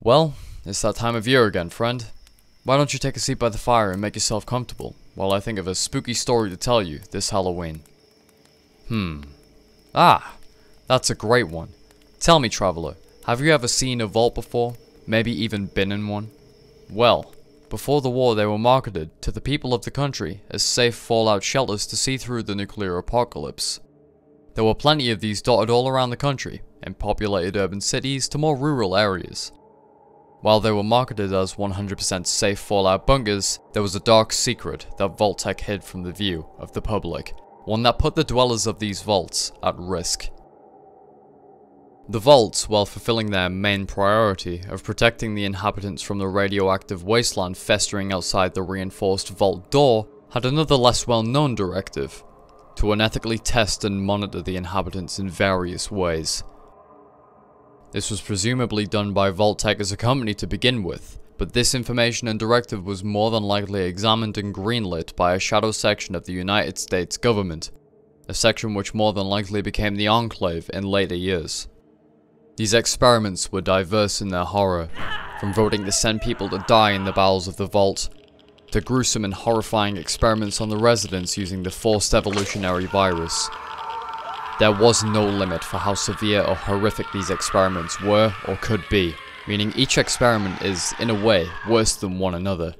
Well, it's that time of year again, friend. Why don't you take a seat by the fire and make yourself comfortable, while I think of a spooky story to tell you this Halloween. That's a great one. Tell me, traveler, have you ever seen a vault before? Maybe even been in one? Well, before the war they were marketed to the people of the country as safe fallout shelters to see through the nuclear apocalypse. There were plenty of these dotted all around the country, in populated urban cities to more rural areas. While they were marketed as 100% safe fallout bunkers, there was a dark secret that Vault-Tec hid from the view of the public, one that put the dwellers of these vaults at risk. The vaults, while fulfilling their main priority of protecting the inhabitants from the radioactive wasteland festering outside the reinforced vault door, had another less well-known directive: to unethically test and monitor the inhabitants in various ways. This was presumably done by Vault-Tec as a company to begin with, but this information and directive was more than likely examined and greenlit by a shadow section of the United States government, a section which more than likely became the Enclave in later years. These experiments were diverse in their horror, from voting to send people to die in the bowels of the vault, to gruesome and horrifying experiments on the residents using the forced evolutionary virus. There was no limit for how severe or horrific these experiments were or could be, meaning each experiment is, in a way, worse than one another.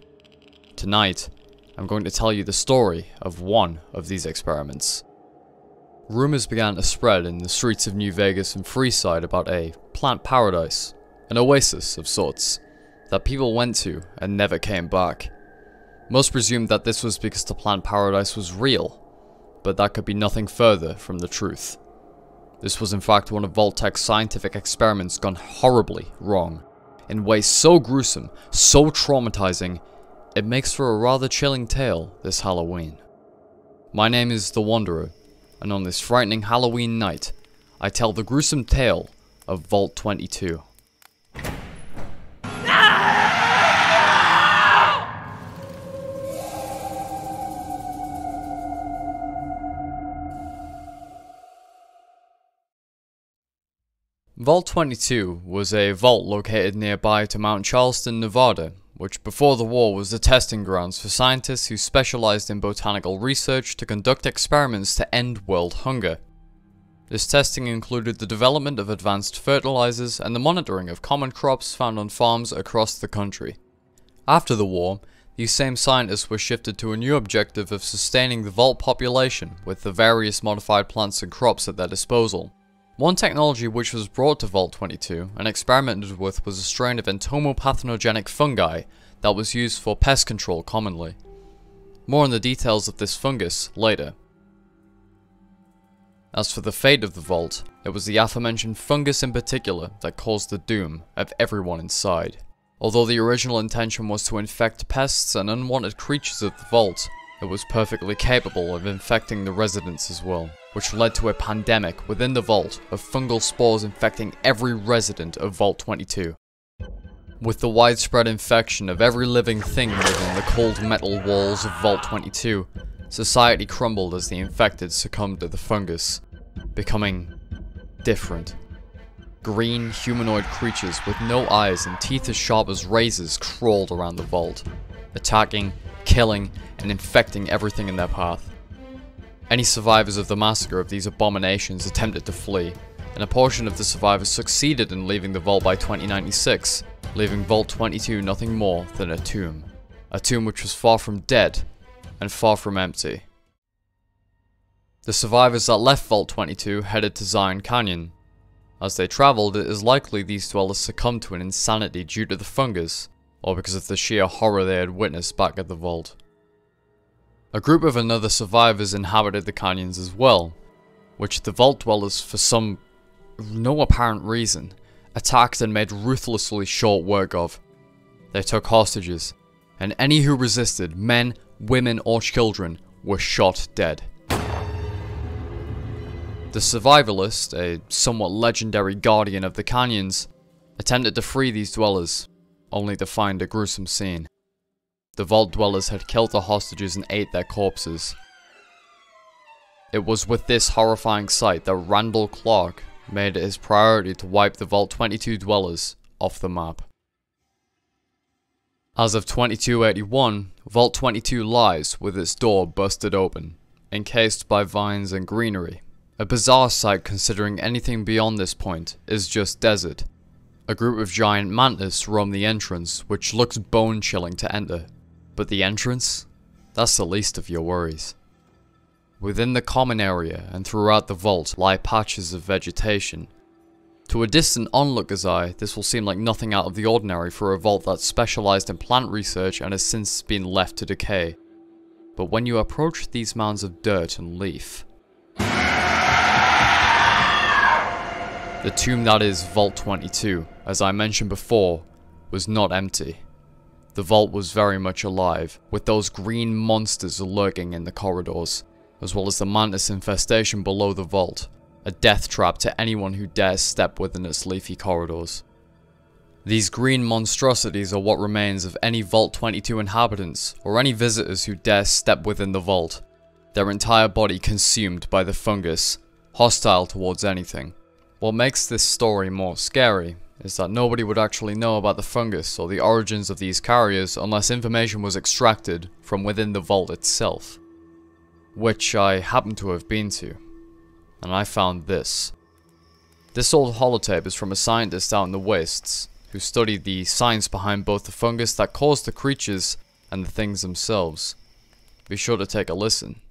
Tonight, I'm going to tell you the story of one of these experiments. Rumours began to spread in the streets of New Vegas and Freeside about a plant paradise, an oasis of sorts, that people went to and never came back. Most presumed that this was because the plant paradise was real, but that could be nothing further from the truth. This was in fact one of Vault-Tec's scientific experiments gone horribly wrong, in ways so gruesome, so traumatizing, it makes for a rather chilling tale this Halloween. My name is The Wanderer, and on this frightening Halloween night, I tell the gruesome tale of Vault 22. Vault 22 was a vault located nearby to Mount Charleston, Nevada, which before the war was the testing grounds for scientists who specialized in botanical research to conduct experiments to end world hunger. This testing included the development of advanced fertilizers and the monitoring of common crops found on farms across the country. After the war, these same scientists were shifted to a new objective of sustaining the vault population with the various modified plants and crops at their disposal. One technology which was brought to Vault 22 and experimented with was a strain of entomopathogenic fungi that was used for pest control commonly. More on the details of this fungus later. As for the fate of the vault, it was the aforementioned fungus in particular that caused the doom of everyone inside. Although the original intention was to infect pests and unwanted creatures of the vault, it was perfectly capable of infecting the residents as well, which led to a pandemic within the vault of fungal spores infecting every resident of Vault 22. With the widespread infection of every living thing within the cold metal walls of Vault 22, society crumbled as the infected succumbed to the fungus, becoming different. Green, humanoid creatures with no eyes and teeth as sharp as razors crawled around the vault, attacking, killing, and infecting everything in their path. Any survivors of the massacre of these abominations attempted to flee, and a portion of the survivors succeeded in leaving the vault by 2096, leaving Vault 22 nothing more than a tomb which was far from dead and far from empty. The survivors that left Vault 22 headed to Zion Canyon. As they traveled, it is likely these dwellers succumbed to an insanity due to the fungus, or because of the sheer horror they had witnessed back at the vault. A group of another survivors inhabited the canyons as well, which the vault dwellers, for no apparent reason, attacked and made ruthlessly short work of. They took hostages, and any who resisted, men, women, or children, were shot dead. The survivalist, a somewhat legendary guardian of the canyons, attempted to free these dwellers, only to find a gruesome scene. The vault dwellers had killed the hostages and ate their corpses. It was with this horrifying sight that Randall Clark made it his priority to wipe the Vault 22 dwellers off the map. As of 2281, Vault 22 lies with its door busted open, encased by vines and greenery. A bizarre sight considering anything beyond this point is just desert. A group of giant mantis roam the entrance, which looks bone-chilling to enter. But the entrance? That's the least of your worries. Within the common area and throughout the vault lie patches of vegetation. To a distant onlooker's eye, this will seem like nothing out of the ordinary for a vault that specialized in plant research and has since been left to decay. But when you approach these mounds of dirt and leaf, the tomb that is Vault 22, as I mentioned before, was not empty. The vault was very much alive, with those green monsters lurking in the corridors, as well as the mantis infestation below the vault, a death trap to anyone who dares step within its leafy corridors. These green monstrosities are what remains of any Vault 22 inhabitants, or any visitors who dare step within the vault, their entire body consumed by the fungus, hostile towards anything. What makes this story more scary is that nobody would actually know about the fungus or the origins of these carriers unless information was extracted from within the vault itself, which I happen to have been to, and I found this. This old holotape is from a scientist out in the wastes, who studied the science behind both the fungus that caused the creatures and the things themselves. Be sure to take a listen.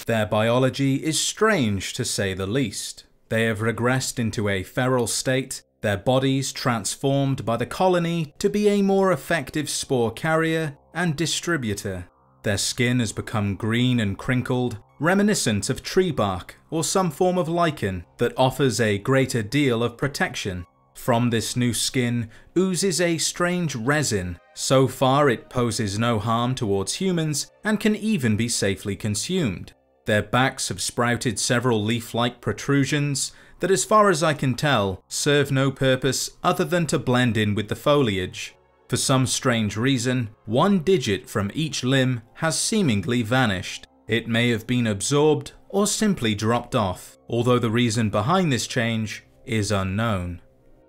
Their biology is strange to say the least. They have regressed into a feral state, their bodies transformed by the colony to be a more effective spore carrier and distributor. Their skin has become green and crinkled, reminiscent of tree bark or some form of lichen that offers a greater deal of protection. From this new skin oozes a strange resin. So far it poses no harm towards humans and can even be safely consumed. Their backs have sprouted several leaf-like protrusions that, as far as I can tell, serve no purpose other than to blend in with the foliage. For some strange reason, one digit from each limb has seemingly vanished. It may have been absorbed or simply dropped off, although the reason behind this change is unknown.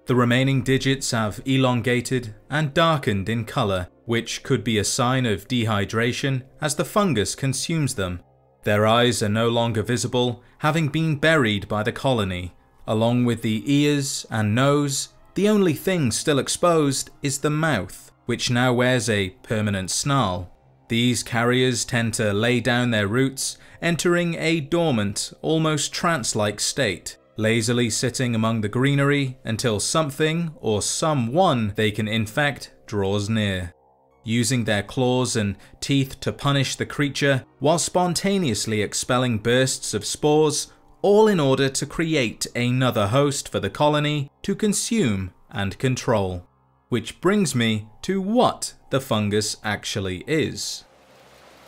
The remaining digits have elongated and darkened in colour, which could be a sign of dehydration as the fungus consumes them. Their eyes are no longer visible, having been buried by the colony. Along with the ears and nose, the only thing still exposed is the mouth, which now wears a permanent snarl. These carriers tend to lay down their roots, entering a dormant, almost trance-like state, lazily sitting among the greenery until something or someone they can infect draws near, using their claws and teeth to punish the creature while spontaneously expelling bursts of spores, all in order to create another host for the colony to consume and control. Which brings me to what the fungus actually is.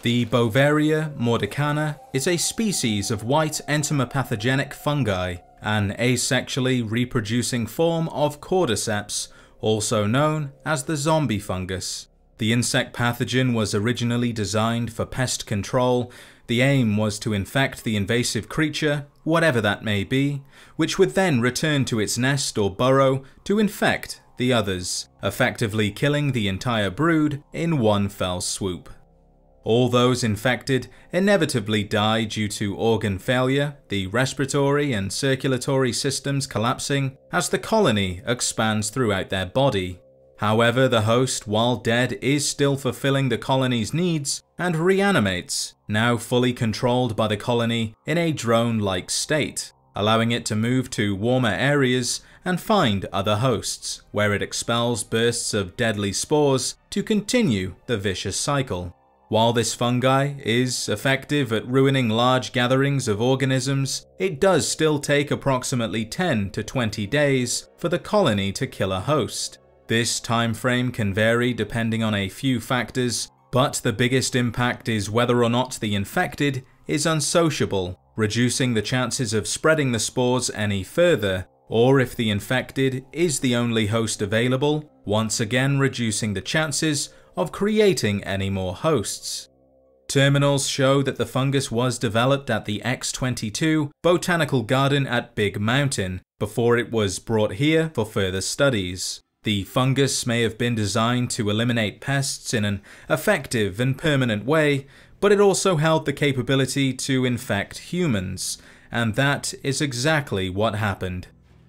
The Beauveria mordicana is a species of white entomopathogenic fungi, an asexually reproducing form of cordyceps, also known as the zombie fungus. The insect pathogen was originally designed for pest control. The aim was to infect the invasive creature, whatever that may be, which would then return to its nest or burrow to infect the others, effectively killing the entire brood in one fell swoop. All those infected inevitably die due to organ failure, the respiratory and circulatory systems collapsing as the colony expands throughout their body. However, the host, while dead, is still fulfilling the colony's needs and reanimates, now fully controlled by the colony in a drone-like state, allowing it to move to warmer areas and find other hosts, where it expels bursts of deadly spores to continue the vicious cycle. While this fungi is effective at ruining large gatherings of organisms, it does still take approximately 10 to 20 days for the colony to kill a host. This time frame can vary depending on a few factors, but the biggest impact is whether or not the infected is unsociable, reducing the chances of spreading the spores any further, or if the infected is the only host available, once again reducing the chances of creating any more hosts. Terminals show that the fungus was developed at the X22 Botanical Garden at Big Mountain before it was brought here for further studies. The fungus may have been designed to eliminate pests in an effective and permanent way, but it also held the capability to infect humans, and that is exactly what happened.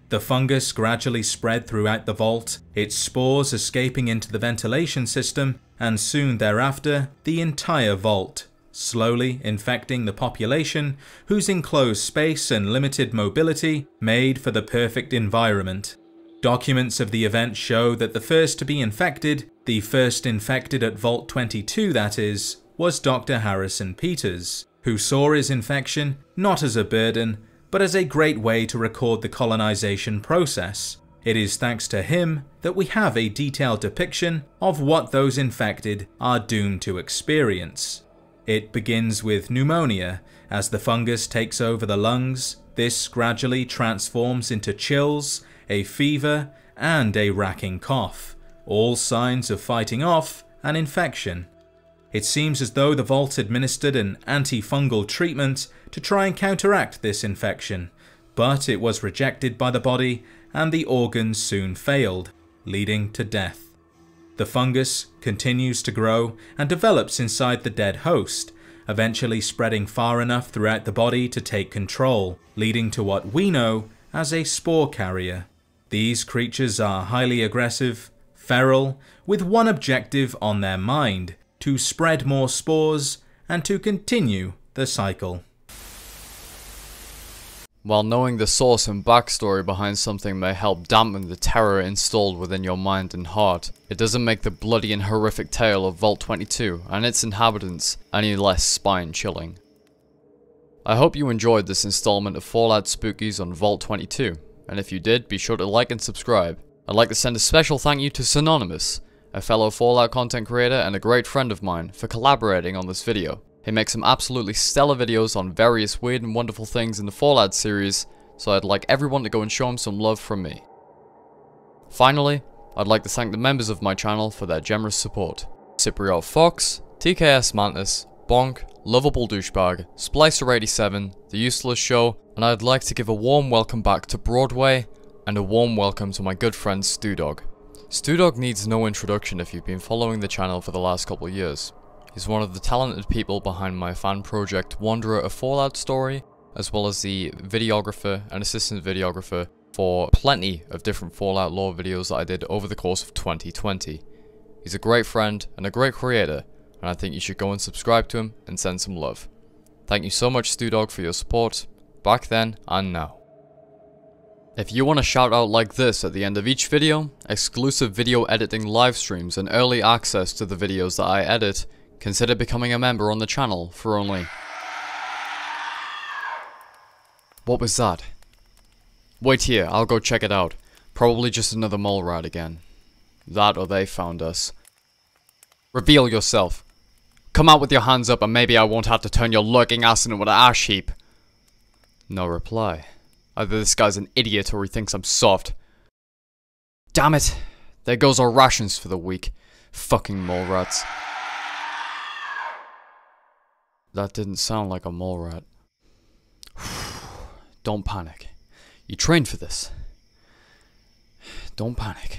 The fungus gradually spread throughout the vault, its spores escaping into the ventilation system, and soon thereafter the entire vault, slowly infecting the population, whose enclosed space and limited mobility made for the perfect environment. Documents of the event show that the first to be infected, the first infected at Vault 22 that is, was Dr. Harrison Peters, who saw his infection not as a burden, but as a great way to record the colonization process. It is thanks to him that we have a detailed depiction of what those infected are doomed to experience. It begins with pneumonia. As the fungus takes over the lungs, this gradually transforms into chills, a fever, and a racking cough, all signs of fighting off an infection. It seems as though the vault administered an antifungal treatment to try and counteract this infection, but it was rejected by the body and the organs soon failed, leading to death. The fungus continues to grow and develops inside the dead host, eventually spreading far enough throughout the body to take control, leading to what we know as a spore carrier. These creatures are highly aggressive, feral, with one objective on their mind: to spread more spores and to continue the cycle. While knowing the source and backstory behind something may help dampen the terror installed within your mind and heart, it doesn't make the bloody and horrific tale of Vault 22 and its inhabitants any less spine-chilling. I hope you enjoyed this installment of Fallout Spookies on Vault 22, and if you did, be sure to like and subscribe. I'd like to send a special thank you to Synonymous, a fellow Fallout content creator and a great friend of mine, for collaborating on this video. He makes some absolutely stellar videos on various weird and wonderful things in the Fallout series, so I'd like everyone to go and show him some love from me. Finally, I'd like to thank the members of my channel for their generous support: Cypriot Fox, TKS Mantis, Bonk, Lovable Douchebag, Splicer87, The Useless Show, and I'd like to give a warm welcome back to Broadway, and a warm welcome to my good friend Stewdog. Stewdog needs no introduction if you've been following the channel for the last couple of years. He's one of the talented people behind my fan project Wanderer A Fallout Story, as well as the videographer and assistant videographer for plenty of different Fallout lore videos that I did over the course of 2020. He's a great friend and a great creator, and I think you should go and subscribe to him and send some love. Thank you so much, Stewdog, for your support, back then and now. If you want a shout out like this at the end of each video, exclusive video editing live streams and early access to the videos that I edit, consider becoming a member on the channel for only... What was that? Wait here, I'll go check it out. Probably just another mole rat again. That or they found us. Reveal yourself. Come out with your hands up and maybe I won't have to turn your lurking ass into an ash heap. No reply. Either this guy's an idiot or he thinks I'm soft. Damn it! There goes our rations for the week. Fucking mole rats. That didn't sound like a mole rat. Don't panic. You trained for this. Don't panic.